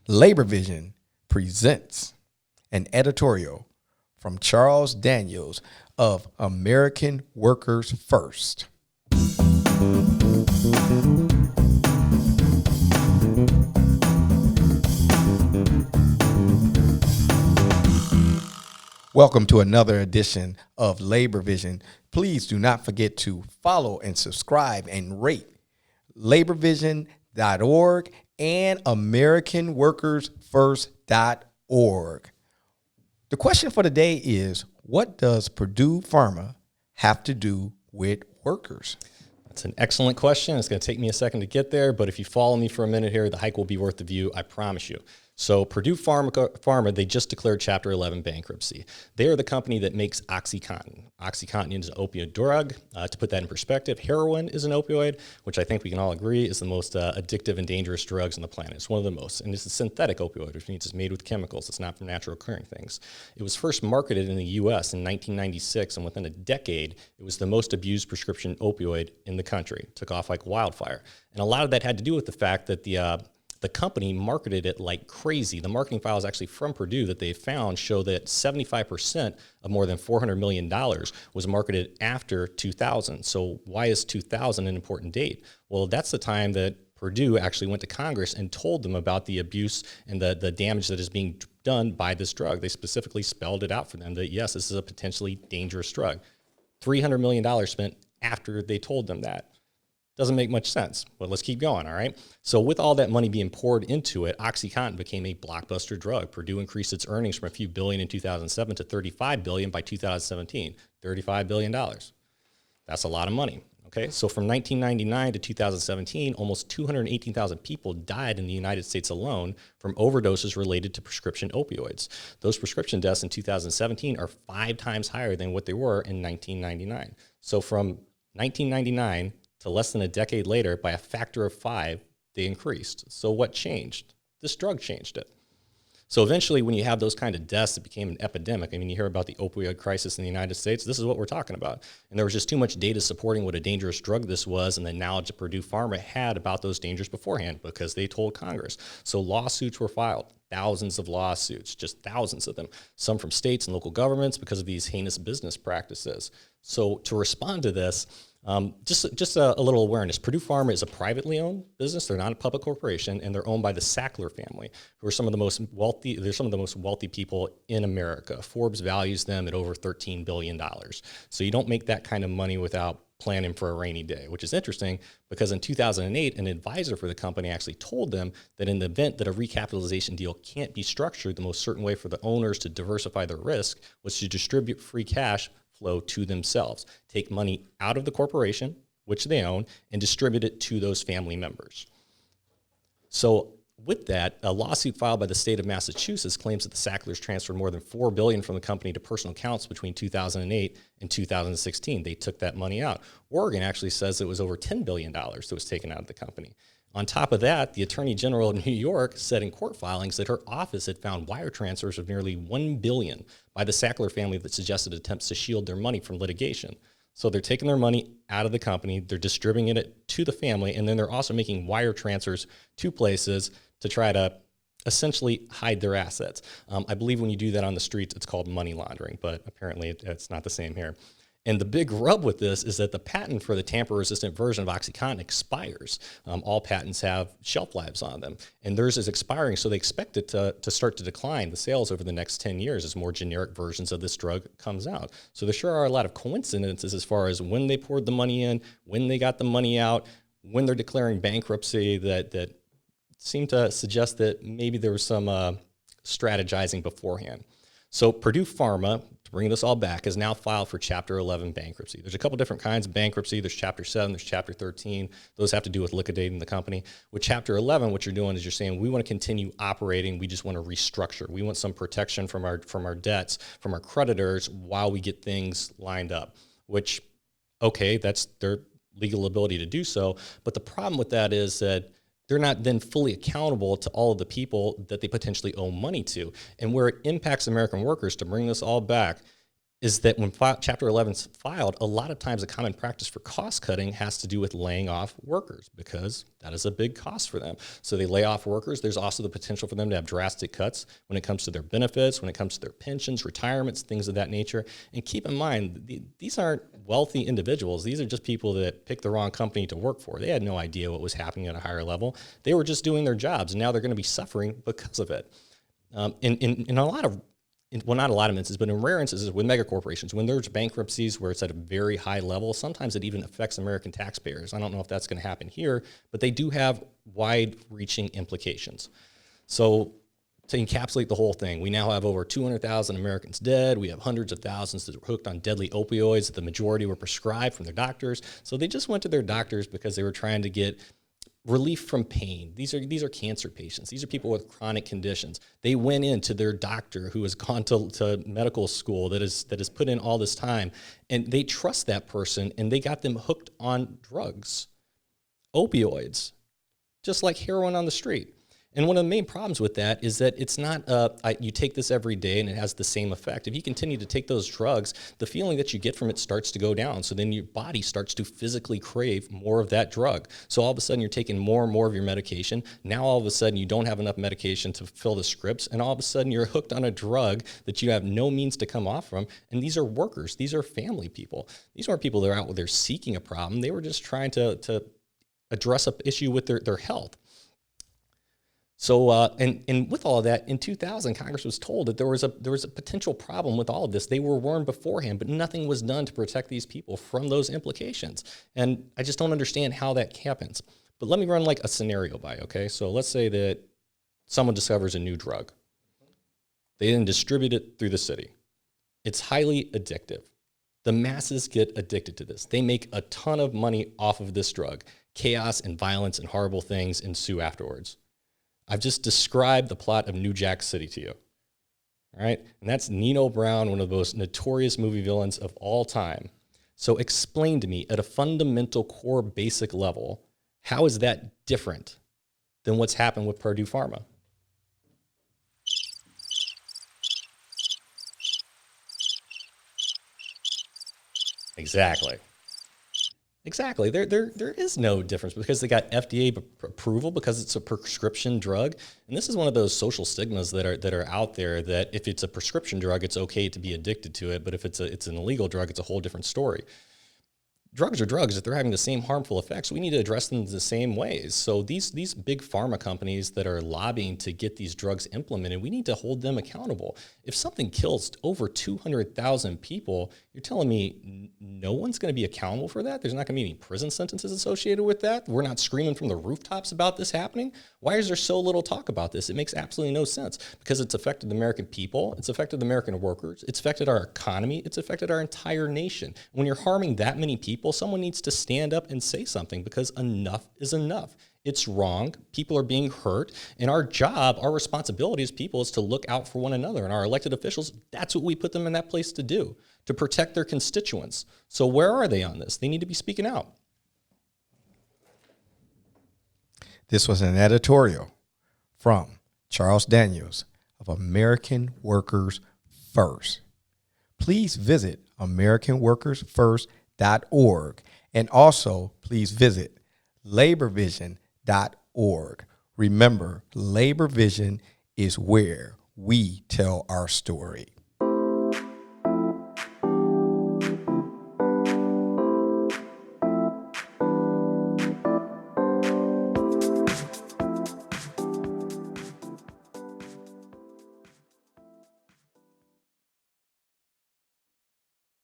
LaborVision presents an editorial from Charles Daniels of American Workers First. Welcome to another edition of LaborVision. Please do not forget to follow and subscribe and rate LaborVision.org and AmericanWorkersFirst.org. The question for today is, what does Purdue Pharma have to do with workers? That's an excellent question. It's going to take me a second to get there, but if you follow me for a minute here, the hike will be worth the view, I promise you. So Purdue Pharma, they just declared Chapter 11 bankruptcy. They are the company that makes OxyContin. OxyContin is an opioid drug. To put that in perspective, heroin is an opioid, which I think we can all agree is the most addictive and dangerous drugs on the planet. It's one of the most. And it's a synthetic opioid, which means it's made with chemicals. It's not from natural occurring things. It was first marketed in the U.S. in 1996, and within a decade, it was the most abused prescription opioid in the country. It took off like wildfire. And a lot of that had to do with the fact that the company marketed it like crazy. The marketing files actually from Purdue that they found show that 75% of more than $400 million was marketed after 2000. So why is 2000 an important date? Well, that's the time that Purdue actually went to Congress and told them about the abuse and the damage that is being done by this drug. They specifically spelled it out for them that, yes, this is a potentially dangerous drug. $300 million spent after they told them that. Doesn't make much sense, but let's keep going, all right? So with all that money being poured into it, OxyContin became a blockbuster drug. Purdue increased its earnings from a few billion in 2007 to $35 billion by 2017. $35 billion. That's a lot of money, okay? So from 1999 to 2017, almost 218,000 people died in the United States alone from overdoses related to prescription opioids. Those prescription deaths in 2017 are 5 times higher than what they were in 1999. So from 1999 to less than a decade later, by a factor of 5, they increased. So what changed? This drug changed it. So eventually, when you have those kind of deaths, it became an epidemic. I mean, you hear about the opioid crisis in the United States. This is what we're talking about. And there was just too much data supporting what a dangerous drug this was and the knowledge that Purdue Pharma had about those dangers beforehand because they told Congress. So lawsuits were filed, thousands of lawsuits, just thousands of them, some from states and local governments because of these heinous business practices. So to respond to this, just a little awareness. Purdue Pharma is a privately owned business. They're not a public corporation, and they're owned by the Sackler family, who are some of the most wealthy. They're some of the most wealthy people in America. Forbes values them at over $13 billion. So you don't make that kind of money without planning for a rainy day, which is interesting because in 2008, an advisor for the company actually told them that in the event that a recapitalization deal can't be structured, the most certain way for the owners to diversify their risk was to distribute free cash flow to themselves, take money out of the corporation, which they own, and distribute it to those family members. So with that, a lawsuit filed by the state of Massachusetts claims that the Sacklers transferred more than $4 billion from the company to personal accounts between 2008 and 2016. They took that money out. Oregon actually says it was over $10 billion that was taken out of the company. On top of that, the Attorney General of New York said in court filings that her office had found wire transfers of nearly $1 billion by the Sackler family that suggested attempts to shield their money from litigation. So they're taking their money out of the company, they're distributing it to the family, and then they're also making wire transfers to places to try to essentially hide their assets. I believe when you do that on the streets, it's called money laundering, but apparently it's not the same here. And the big rub with this is that the patent for the tamper-resistant version of OxyContin expires. All patents have shelf lives on them, and theirs is expiring, so they expect it to start to decline, the sales over the next 10 years as more generic versions of this drug comes out. So there sure are a lot of coincidences as far as when they poured the money in, when they got the money out, when they're declaring bankruptcy that seem to suggest that maybe there was some strategizing beforehand. So Purdue Pharma, to bring this all back, has now filed for Chapter 11 bankruptcy. There's a couple different kinds of bankruptcy. There's Chapter 7, there's Chapter 13. Those have to do with liquidating the company. With Chapter 11, what you're doing is you're saying, we want to continue operating. We just want to restructure. We want some protection from our debts, from our creditors while we get things lined up, which, okay, that's their legal ability to do so. But the problem with that is that they're not then fully accountable to all of the people that they potentially owe money to. And where it impacts American workers, to bring this all back, is that when Chapter 11 is filed, a lot of times a common practice for cost cutting has to do with laying off workers because that is a big cost for them. So they lay off workers. There's also the potential for them to have drastic cuts when it comes to their benefits, when it comes to their pensions, retirements, things of that nature. And keep in mind, these aren't wealthy individuals. These are just people that picked the wrong company to work for. They had no idea what was happening at a higher level. They were just doing their jobs, and now they're going to be suffering because of it. In a lot of well, not a lot of instances, but in rare instances with mega corporations, when there's bankruptcies where it's at a very high level, sometimes it even affects American taxpayers. I don't know if that's going to happen here, but they do have wide-reaching implications. So to encapsulate the whole thing, we now have over 200,000 Americans dead. We have hundreds of thousands that are hooked on deadly opioids. The majority were prescribed from their doctors. So they just went to their doctors because they were trying to get relief from pain. These are cancer patients. These are people with chronic conditions. They went into their doctor who has gone to medical school that has put in all this time, and they trust that person, and they got them hooked on drugs, opioids, just like heroin on the street. And one of the main problems with that is that it's not you take this every day and it has the same effect. If you continue to take those drugs, the feeling that you get from it starts to go down. So then your body starts to physically crave more of that drug. So all of a sudden you're taking more and more of your medication. Now all of a sudden you don't have enough medication to fill the scripts, and all of a sudden you're hooked on a drug that you have no means to come off from. And these are workers. These are family people. These aren't people that are out there seeking a problem. They were just trying to address an issue with their health. So, and with all of that, in 2000, Congress was told that there was a potential problem with all of this. They were warned beforehand, but nothing was done to protect these people from those implications. And I just don't understand how that happens. But let me run like a scenario by, okay? So let's say that someone discovers a new drug. They then distribute it through the city. It's highly addictive. The masses get addicted to this. They make a ton of money off of this drug. Chaos and violence and horrible things ensue afterwards. I've just described the plot of New Jack City to you, all right? And that's Nino Brown, one of the most notorious movie villains of all time. So explain to me at a fundamental core basic level, how is that different than what's happened with Purdue Pharma? Exactly. Exactly. There is no difference because they got FDA approval because it's a prescription drug. And this is one of those social stigmas that are out there, that if it's a prescription drug, it's okay to be addicted to it. But if it's an illegal drug, it's a whole different story. Drugs are drugs. If they're having the same harmful effects, we need to address them the same ways. So these big pharma companies that are lobbying to get these drugs implemented, we need to hold them accountable. If something kills over 200,000 people, you're telling me no one's going to be accountable for that? There's not going to be any prison sentences associated with that? We're not screaming from the rooftops about this happening? Why is there so little talk about this? It makes absolutely no sense, because it's affected the American people, it's affected the American workers, it's affected our economy, it's affected our entire nation. When you're harming that many people, someone needs to stand up and say something, because enough is enough. It's wrong. People are being hurt. And our job, our responsibility as people is to look out for one another. And our elected officials, that's what we put them in that place to do, to protect their constituents. So where are they on this? They need to be speaking out. This was an editorial from Charles Daniels of American Workers First. Please visit AmericanWorkersFirst.org, and also please visit LaborVision.org. Remember, LaborVision is where we tell our story.